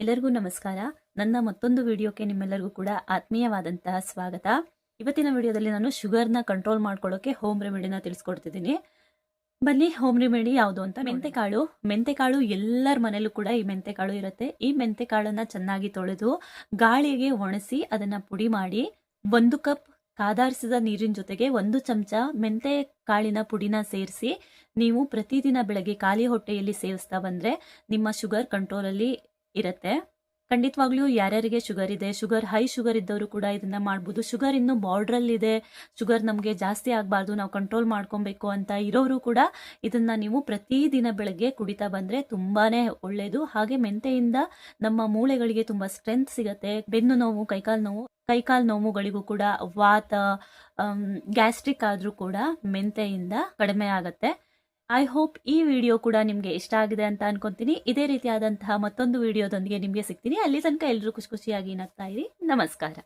ಎಲ್ಲರಿಗೂ ನಮಸ್ಕಾರ. ನನ್ನ ಮತ್ತೊಂದು ವಿಡಿಯೋಕ್ಕೆ ನಿಮ್ಮೆಲ್ಲರಿಗೂ ಕೂಡ ಆತ್ಮೀಯವಾದಂತಹ ಸ್ವಾಗತ. ಇವತ್ತಿನ ವಿಡಿಯೋದಲ್ಲಿ ನಾನು ಶುಗರ್ನ ಕಂಟ್ರೋಲ್ ಮಾಡ್ಕೊಳ್ಳೋಕೆ ಹೋಮ್ ರೆಮಿಡಿನ ತಿಳಿಸ್ಕೊಡ್ತಿದ್ದೀನಿ. ಬನ್ನಿ ಹೋಮ್ ರೆಮಿಡಿ ಯಾವುದು ಅಂತ. ಮೆಂತೆಕಾಳು ಎಲ್ಲರ ಮನೇಲೂ ಕೂಡ ಈ ಮೆಂತೆಕಾಳು ಇರುತ್ತೆ. ಈ ಮೆಂತೆಕಾಳನ್ನ ಚೆನ್ನಾಗಿ ತೊಳೆದು ಗಾಳಿಗೆ ಒಣಸಿ ಅದನ್ನ ಪುಡಿ ಮಾಡಿ 1 ಕಪ್ ಕಾದಾರಿಸಿದ ನೀರಿನ ಜೊತೆಗೆ 1 ಚಮಚ ಮೆಂತೆ ಕಾಳಿನ ಪುಡಿನ ಸೇರಿಸಿ ನೀವು ಪ್ರತಿದಿನ ಬೆಳಗ್ಗೆ ಖಾಲಿ ಹೊಟ್ಟೆಯಲ್ಲಿ ಸೇವಿಸ್ತಾ ಬಂದ್ರೆ ನಿಮ್ಮ ಶುಗರ್ ಕಂಟ್ರೋಲಲ್ಲಿ ಇರುತ್ತೆ. ಖಂಡಿತವಾಗ್ಲೂ ಯಾರ್ಯಾರಿಗೆ ಶುಗರ್ ಇದೆ, ಹೈ ಶುಗರ್ ಇದ್ದವರು ಕೂಡ ಇದನ್ನ ಮಾಡ್ಬೋದು. ಶುಗರ್ ಇನ್ನು ಬಾರ್ಡ್ರಲ್ಲಿ ಇದೆ, ಶುಗರ್ ನಮಗೆ ಜಾಸ್ತಿ ಆಗಬಾರ್ದು, ನಾವು ಕಂಟ್ರೋಲ್ ಮಾಡ್ಕೊಬೇಕು ಅಂತ ಇರೋರು ಕೂಡ ಇದನ್ನ ನೀವು ಪ್ರತಿದಿನ ಬೆಳಗ್ಗೆ ಕುಡಿತಾ ಬಂದ್ರೆ ತುಂಬಾನೇ ಒಳ್ಳೇದು. ಹಾಗೆ ಮೆಂತೆಯಿಂದ ನಮ್ಮ ಮೂಳೆಗಳಿಗೆ ತುಂಬಾ ಸ್ಟ್ರೆಂತ್ ಸಿಗತ್ತೆ. ಬೆನ್ನು ನೋವು, ಕೈಕಾಲು ನೋವುಗಳಿಗೂ ಕೂಡ, ವಾತ, ಗ್ಯಾಸ್ಟ್ರಿಕ್ ಆದ್ರೂ ಕೂಡ ಮೆಂತೆಯಿಂದ ಕಡಿಮೆ ಆಗತ್ತೆ. ಐ ಹೋಪ್ ಈ ವಿಡಿಯೋ ಕೂಡ ನಿಮಗೆ ಇಷ್ಟ ಆಗಿದೆ ಅಂತ ಅನ್ಕೊಂತೀನಿ. ಇದೇ ರೀತಿಯಾದಂತಹ ಮತ್ತೊಂದು ವಿಡಿಯೋದೊಂದಿಗೆ ನಿಮಗೆ ಸಿಗ್ತೀನಿ. ಅಲ್ಲಿ ತನಕ ಎಲ್ಲರೂ ಖುಷಿಯಾಗಿ ನಗ್ತಾ ಇರಿ. ನಮಸ್ಕಾರ.